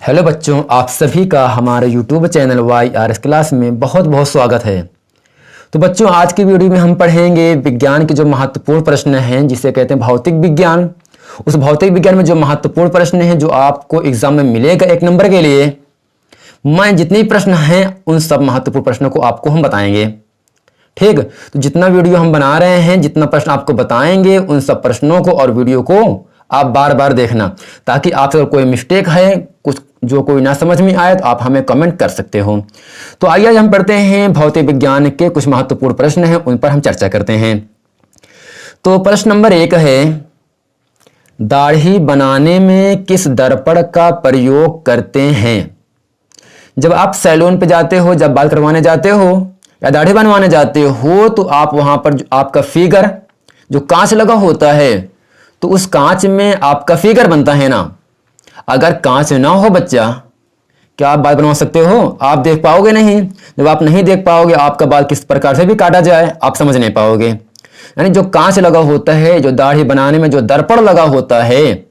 Hello बच्चों, आप सभी का हमारे YouTube चैनल YRS क्लास में बहुत बहुत स्वागत है। तो बच्चों, आज की वीडियो में हम पढ़ेंगे विज्ञान के जो महत्वपूर्ण प्रश्न हैं जिसे कहते हैं भौतिक विज्ञान। उस भौतिक विज्ञान में जो महत्वपूर्ण प्रश्न हैं जो आपको एग्जाम में मिलेगा 1 नंबर के लिए, मैं जितने प्रश्न हैं उन सब महत्वपूर्ण प्रश्नों को आपको हम बताएंगे। ठीक, तो जितना वीडियो हम बना रहे हैं, जितना प्रश्न आपको बताएंगे, उन सब प्रश्नों को और वीडियो को आप बार बार देखना, ताकि आपसे अगर कोई मिस्टेक है, कुछ जो कोई ना समझ में आए तो आप हमें कमेंट कर सकते हो। तो आइए आज हम पढ़ते हैं भौतिक विज्ञान के कुछ महत्वपूर्ण प्रश्न हैं, उन पर हम चर्चा करते हैं। तो प्रश्न नंबर 1 है, दाढ़ी बनाने में किस दर्पण का प्रयोग करते हैं? जब आप सैलून पे जाते हो, जब बाल करवाने जाते हो या दाढ़ी बनवाने जाते हो, तो आप वहां पर आपका फिगर जो कांच लगा होता है, तो उस कांच में आपका फिगर बनता है ना। अगर कांच ना हो बच्चा, क्या आप बाल बनवा सकते हो? आप देख पाओगे नहीं। जब आप नहीं देख पाओगे, आपका बाल किस प्रकार से भी काटा जाए आप समझ नहीं पाओगे। यानी जो कांच लगा होता है, जो दाढ़ी बनाने में जो दर्पण लगा होता है,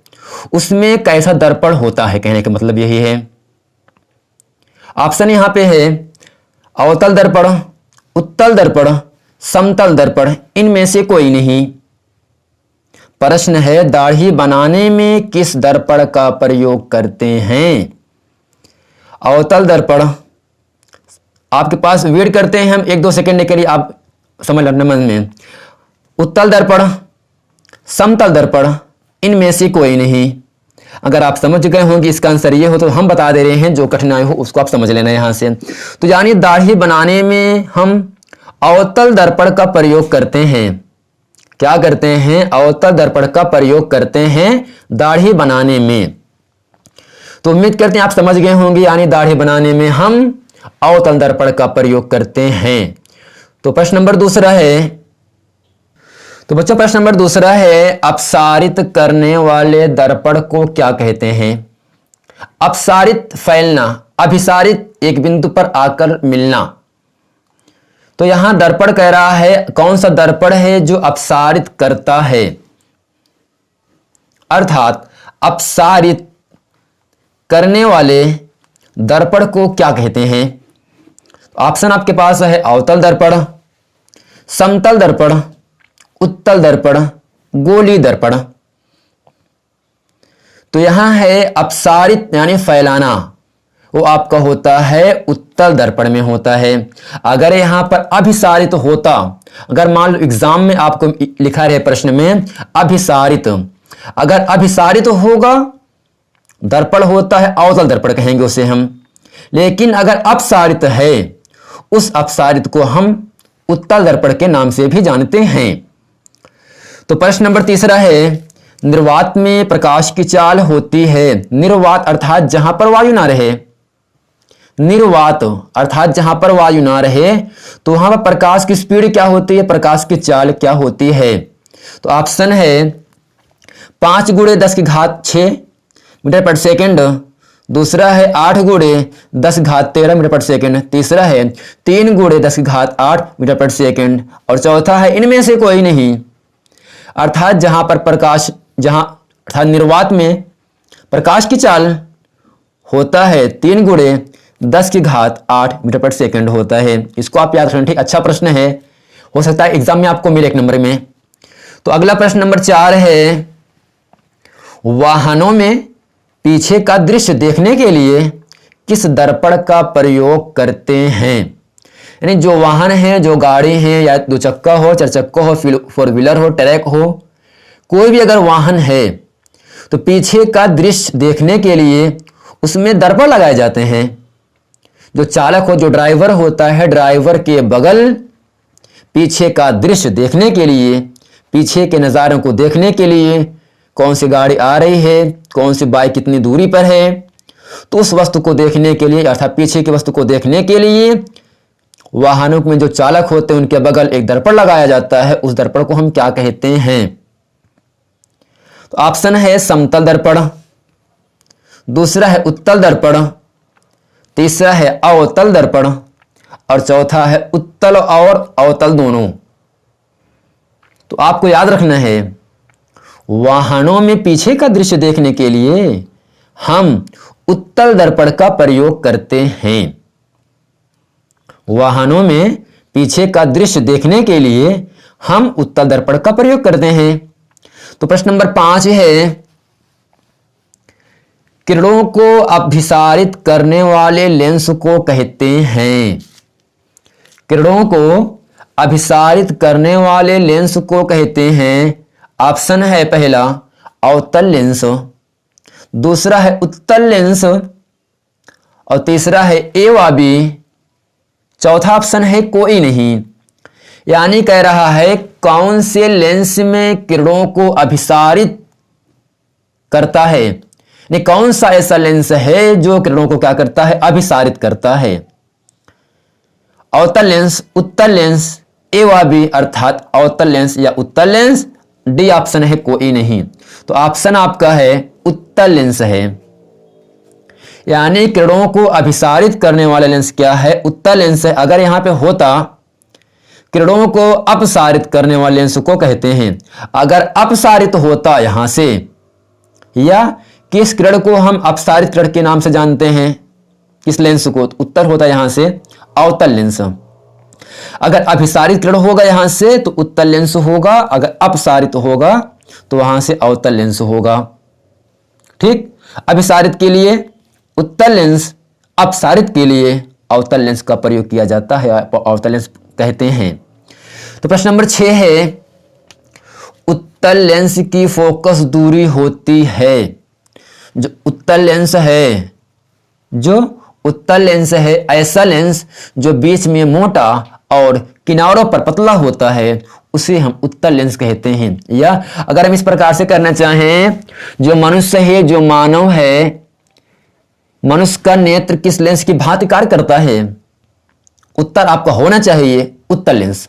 उसमें कैसा दर्पण होता है, कहने का मतलब यही है। ऑप्शन यहां पे है अवतल दर्पण, उत्तल दर्पण, समतल दर्पण, इनमें से कोई नहीं। प्रश्न है, दाढ़ी बनाने में किस दर्पण का प्रयोग करते हैं? अवतल दर्पण आपके पास वेट करते हैं हम 1-2 सेकंड के लिए, आप समझ लेना मन में। उत्तल दर्पण, समतल दर्पण, इनमें से कोई नहीं। अगर आप समझ गए होंगे इसका आंसर ये हो, तो हम बता दे रहे हैं, जो कठिनाई हो उसको आप समझ लेना यहां से। तो यानी दाढ़ी बनाने में हम अवतल दर्पण का प्रयोग करते हैं। क्या करते हैं? अवतल दर्पण का प्रयोग करते हैं दाढ़ी बनाने में। तो उम्मीद करते हैं आप समझ गए होंगे, यानी दाढ़ी बनाने में हम अवतल दर्पण का प्रयोग करते हैं। तो प्रश्न नंबर 2 है, तो बच्चों प्रश्न नंबर 2 है, अपसारित करने वाले दर्पण को क्या कहते हैं? अपसारित फैलना, अभिसारित एक बिंदु पर आकर मिलना। तो यहां दर्पण कह रहा है, कौन सा दर्पण है जो अपसारित करता है? अर्थात अपसारित करने वाले दर्पण को क्या कहते हैं? ऑप्शन आपके पास है अवतल दर्पण, समतल दर्पण, उत्तल दर्पण, गोलीय दर्पण। तो यहां है अपसारित यानी फैलाना, वो आपका होता है उत्तल दर्पण में होता है। अगर यहां पर अभिसारित होता, अगर मान लो एग्जाम में आपको लिखा रहे प्रश्न में अभिसारित, अगर अभिसारित होगा दर्पण होता है अवतल दर्पण कहेंगे उसे हम। लेकिन अगर अपसारित है, उस अपसारित को हम उत्तल दर्पण के नाम से भी जानते हैं। तो प्रश्न नंबर 3 है, निर्वात में प्रकाश की चाल होती है। निर्वात अर्थात जहां पर वायु ना रहे, निर्वात अर्थात जहां पर वायु ना रहे, तो वहां पर प्रकाश की स्पीड क्या होती है, प्रकाश की चाल क्या होती है? तो ऑप्शन है 5 × 10⁶ मीटर पर सेकेंड, दूसरा है 8 × 10⁻13 मीटर पर सेकेंड, तीसरा है 3 × 10⁸ मीटर पर सेकेंड, और चौथा है इनमें से कोई नहीं। अर्थात जहां पर प्रकाश, अर्थात निर्वात में प्रकाश की चाल होता है 3 × 10⁸ मीटर पर सेकेंड होता है। इसको आप याद रखना, ठीक। अच्छा प्रश्न है, हो सकता है एग्जाम में आपको मिले 1 नंबर में। तो अगला प्रश्न नंबर 4 है, वाहनों में पीछे का दृश्य देखने के लिए किस दर्पण का प्रयोग करते हैं? यानी जो वाहन है, जो गाड़ी है, या 2 चक्का हो, 4 चक्का हो, 4 व्हीलर हो, ट्रैक हो, कोई भी अगर वाहन है, तो पीछे का दृश्य देखने के लिए उसमें दर्पण लगाए जाते हैं। जो चालक हो, जो ड्राइवर होता है, ड्राइवर के बगल पीछे का दृश्य देखने के लिए, पीछे के नज़ारों को देखने के लिए, कौन सी गाड़ी आ रही है, कौन सी बाइक कितनी दूरी पर है, तो उस वस्तु को देखने के लिए, अर्थात पीछे की वस्तु को देखने के लिए वाहनों में जो चालक होते हैं उनके बगल एक दर्पण लगाया जाता है। उस दर्पण को हम क्या कहते हैं? तो ऑप्शन है समतल दर्पण, दूसरा है उत्तल दर्पण, तीसरा है अवतल दर्पण, और चौथा है उत्तल और अवतल दोनों। तो आपको याद रखना है, वाहनों में पीछे का दृश्य देखने के लिए हम उत्तल दर्पण का प्रयोग करते हैं। वाहनों में पीछे का दृश्य देखने के लिए हम उत्तल दर्पण का प्रयोग करते हैं। तो प्रश्न नंबर 5 है, किरणों को अभिसारित करने वाले लेंस को कहते हैं। किरणों को अभिसारित करने वाले लेंस को कहते हैं। ऑप्शन है पहला अवतल लेंस, दूसरा है उत्तल लेंस और तीसरा है ए व बी, चौथा ऑप्शन है कोई नहीं। यानी कह रहा है कौन से लेंस में किरणों को अभिसारित करता है, नहीं कौन सा ऐसा लेंस है जो किरणों को क्या करता है, अभिसारित करता है। अवतल लेंस, उत्तल लेंस, ए व बी अर्थात अवतल लेंस या उत्तल लेंस, डी ऑप्शन है कोई नहीं। तो ऑप्शन आपका है उत्तल लेंस है। यानी किरणों को अभिसारित करने वाला लेंस क्या है, उत्तल लेंस है। अगर यहां पे होता किरणों को अपसारित करने वाले लेंस को कहते हैं। अगर अपसारित होता यहां से, या किस किरण को हम अपसारित किरण के नाम से जानते हैं, किस लेंस को, तो उत्तर होता यहां से अवतल लेंस। अगर अभिसारित किरण होगा यहां से तो उत्तल लेंस होगा, अगर अपसारित होगा तो वहां से अवतल लेंस होगा। ठीक, अभिसारित के लिए उत्तल लेंस, अपसारित के लिए अवतल लेंस का प्रयोग किया जाता है, अवतल लेंस कहते हैं। तो प्रश्न नंबर 6 है, उत्तल लेंस की फोकस दूरी होती है। जो उत्तल लेंस है, जो उत्तल लेंस है ऐसा लेंस जो बीच में मोटा और किनारों पर पतला होता है, उसे हम उत्तल लेंस कहते हैं। या अगर हम इस प्रकार से करना चाहें, जो मनुष्य है, जो मानव है, मनुष्य का नेत्र किस लेंस की भांति कार्य करता है, उत्तर आपका होना चाहिए उत्तल लेंस।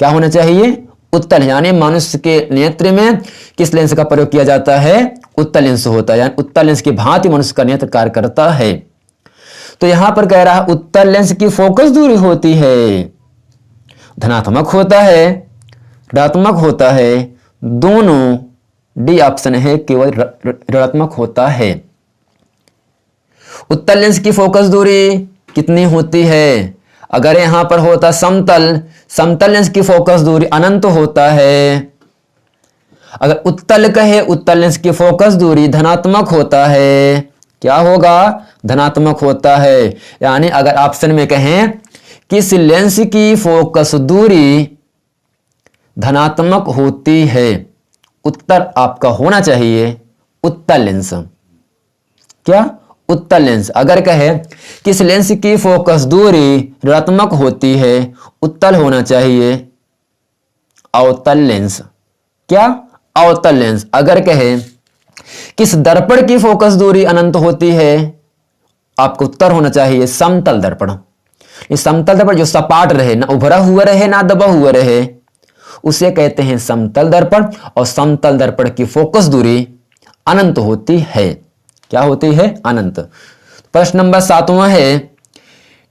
क्या होना चाहिए, उत्तल। यानी मनुष्य के नेत्र में किस लेंस का प्रयोग किया जाता है, उत्तल लेंस होता है। यानी उत्तल लेंस की भांति मनुष्य का नेत्र कार्य करता है। तो यहां पर कह रहा है उत्तल लेंस की फोकस दूरी होती है, धनात्मक होता है, ऋणात्मक होता है, दोनों। डी ऑप्शन है केवल ऋणात्मक होता है। उत्तल लेंस की फोकस दूरी कितनी होती है, अगर यहां पर होता समतल, समतल लेंस की फोकस दूरी अनंत होता है। अगर उत्तल कहे, उत्तल लेंस की फोकस दूरी धनात्मक होता है। क्या होगा, धनात्मक होता है। यानी अगर ऑप्शन में कहें किस लेंस की फोकस दूरी धनात्मक होती है, उत्तर आपका होना चाहिए उत्तल लेंस। क्या, उत्तल लेंस। अगर कहे किस लेंस की फोकस दूरी ऋणात्मक होती है, उत्तल होना चाहिए अवतल लेंस। क्या, अवतल लेंस। अगर कहे किस दर्पण की फोकस दूरी अनंत होती है, आपको उत्तर होना चाहिए समतल दर्पण। इस समतल दर्पण जो सपाट रहे, ना उभरा हुआ रहे ना दबा हुआ रहे, उसे कहते हैं समतल दर्पण। और समतल दर्पण की फोकस दूरी अनंत होती है। क्या होती है, अनंत। प्रश्न नंबर 7वां है,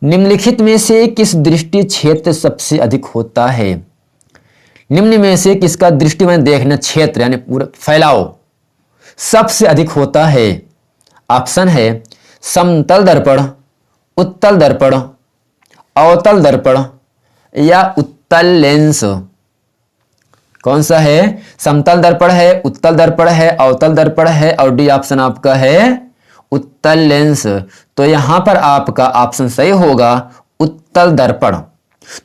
निम्नलिखित में से किस दृष्टि क्षेत्र सबसे अधिक होता है। निम्न में से किसका दृष्टि में देखना क्षेत्र यानी पूरा फैलाव सबसे अधिक होता है। ऑप्शन है समतल दर्पण, उत्तल दर्पण, अवतल दर्पण या उत्तल लेंस। कौन सा है, समतल दर्पण है, उत्तल दर्पण है, अवतल दर्पण है, और डी ऑप्शन आपका है उत्तल लेंस। तो यहां पर आपका ऑप्शन सही होगा उत्तल दर्पण।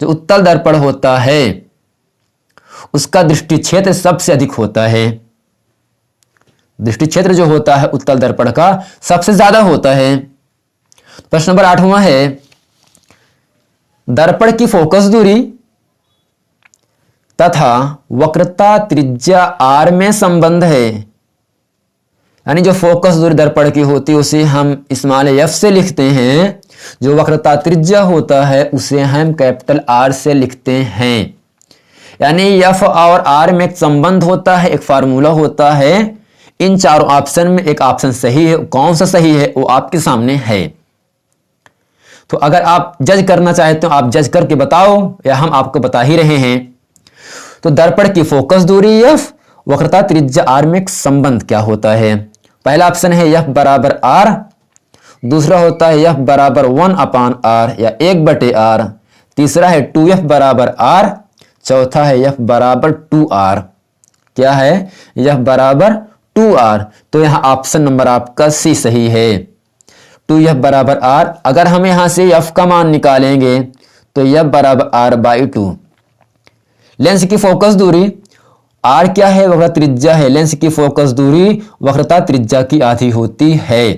जो उत्तल दर्पण होता है उसका दृष्टि क्षेत्र सबसे अधिक होता है। दृष्टि क्षेत्र जो होता है उत्तल दर्पण का सबसे ज्यादा होता है। प्रश्न नंबर 8वां है, दर्पण की फोकस दूरी तथा वक्रता त्रिज्या आर में संबंध है। यानी जो फोकस दूरी दर्पण की होती है उसे हम स्मॉल एफ से लिखते हैं, जो वक्रता त्रिज्या होता है उसे हम कैपिटल आर से लिखते हैं। यानी एफ और आर में एक संबंध होता है, एक फार्मूला होता है। इन चारों ऑप्शन में एक ऑप्शन सही है, कौन सा सही है वो आपके सामने है। तो अगर आप जज करना चाहते हो आप जज करके बताओ, या हम आपको बता ही रहे हैं। तो दर्पण की फोकस दूरी एफ, वक्रता त्रिज्या आर में एक संबंध क्या होता है। पहला ऑप्शन है एफ बराबर आर, दूसरा होता है F बराबर 1/r या 1/r, तीसरा है 2F बराबर r, चौथा है F बराबर 2r। क्या है? F बराबर 2r। तो यहाँ ऑप्शन नंबर आपका सी सही है, 2F बराबर r। अगर हम यहाँ से F का मान निकालेंगे तो F बराबर r/2। लेंस की फोकस दूरी, r क्या है? वक्रता त्रिज्या है। लेंस की फोकस दूरी वक्रता त्रिज्या की आधी होती है।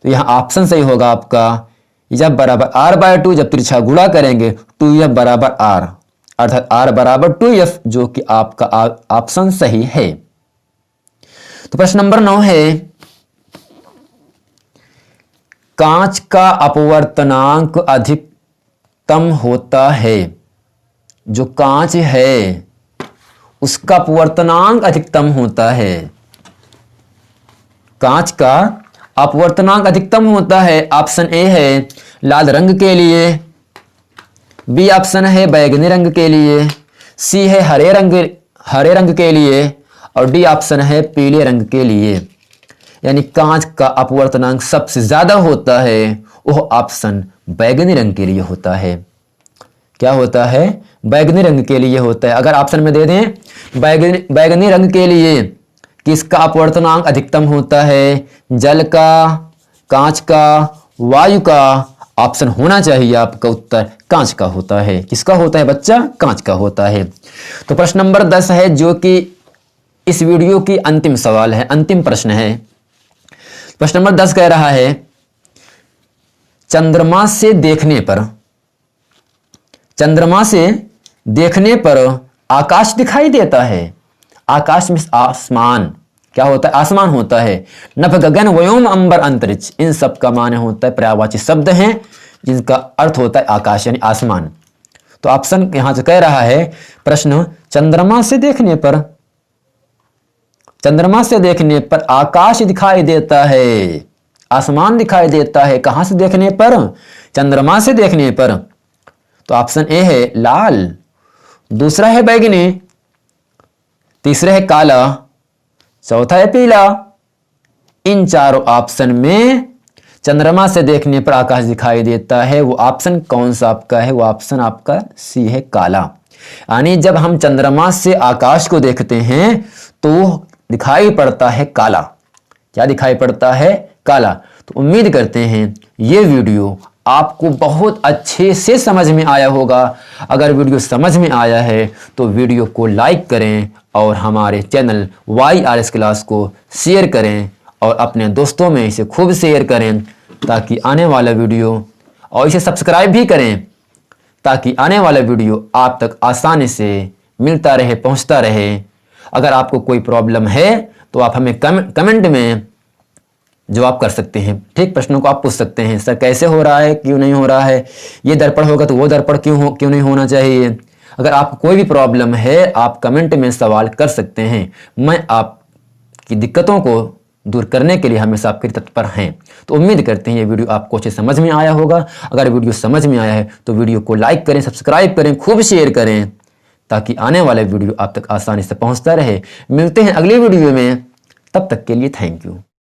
तो यहाँ ऑप्शन सही होगा आपका F बराबर r/2। जब तिरछा गुणा करेंगे 2F बराबर r, अर्थात r बराबर 2F, जो कि आपका ऑप्शन सही है। तो प्रश्न नंबर 9 है, कांच का अपवर्तनांक अधिकतम होता है। जो कांच है उसका अपवर्तनांक अधिकतम होता है। कांच का अपवर्तनांक अधिकतम होता है। ऑप्शन ए है लाल रंग के लिए, बी ऑप्शन है बैगनी रंग के लिए, सी है हरे रंग के लिए, और डी ऑप्शन है पीले रंग के लिए। यानी कांच का अपवर्तनांक सबसे ज्यादा होता है वह ऑप्शन बैगनी रंग के लिए होता है। क्या होता है? बैगनी रंग के लिए होता है। अगर ऑप्शन में दे दें बैगनी रंग के लिए किसका अपवर्तनांक अधिकतम होता है? जल का, कांच का, वायु का? ऑप्शन होना चाहिए आपका उत्तर कांच का होता है। किसका होता है बच्चा? कांच का होता है। तो प्रश्न नंबर 10 है, जो कि इस वीडियो की अंतिम सवाल है, अंतिम प्रश्न है। प्रश्न नंबर 10 कह रहा है, चंद्रमा से देखने पर आकाश दिखाई देता है। आकाश में आसमान क्या होता है? आसमान होता है। नभ गगन व्योम अंबर अंतरिक्ष, इन सब का माने होता है पर्यायवाची शब्द हैं जिनका अर्थ होता है आकाश यानी आसमान। तो ऑप्शन यहां से कह रहा है प्रश्न, चंद्रमा से देखने पर आकाश दिखाई देता है, आसमान दिखाई देता है। कहां से देखने पर? चंद्रमा से देखने पर। तो ऑप्शन ए है लाल, दूसरा है बैगनी, तीसरा है काला, चौथा है पीला। इन चारों ऑप्शन में चंद्रमा से देखने पर आकाश दिखाई देता है, वो ऑप्शन कौन सा आपका है? वो ऑप्शन आपका सी है, काला। यानी जब हम चंद्रमा से आकाश को देखते हैं तो दिखाई पड़ता है काला। क्या दिखाई पड़ता है? काला। तो उम्मीद करते हैं ये वीडियो आपको बहुत अच्छे से समझ में आया होगा। अगर वीडियो समझ में आया है तो वीडियो को लाइक करें और हमारे चैनल YRS क्लास को शेयर करें और अपने दोस्तों में इसे खूब शेयर करें ताकि आने वाला वीडियो, और इसे सब्सक्राइब भी करें ताकि आने वाला वीडियो आप तक आसानी से मिलता रहे, पहुंचता रहे। अगर आपको कोई प्रॉब्लम है तो आप हमें कमेंट में जवाब कर सकते हैं। ठीक, प्रश्नों को आप पूछ सकते हैं, सर कैसे हो रहा है, क्यों नहीं हो रहा है, ये दर्पण होगा तो वो दर्पण क्यों नहीं होना चाहिए। अगर आपको कोई भी प्रॉब्लम है आप कमेंट में सवाल कर सकते हैं। मैं आपकी दिक्कतों को दूर करने के लिए हमेशा आपके तत्पर हैं। तो उम्मीद करते हैं ये वीडियो आपको अच्छे समझ में आया होगा। अगर वीडियो समझ में आया है तो वीडियो को लाइक करें, सब्सक्राइब करें, खूब शेयर करें ताकि आने वाले वीडियो आप तक आसानी से पहुंचता रहे। मिलते हैं अगली वीडियो में, तब तक के लिए थैंक यू।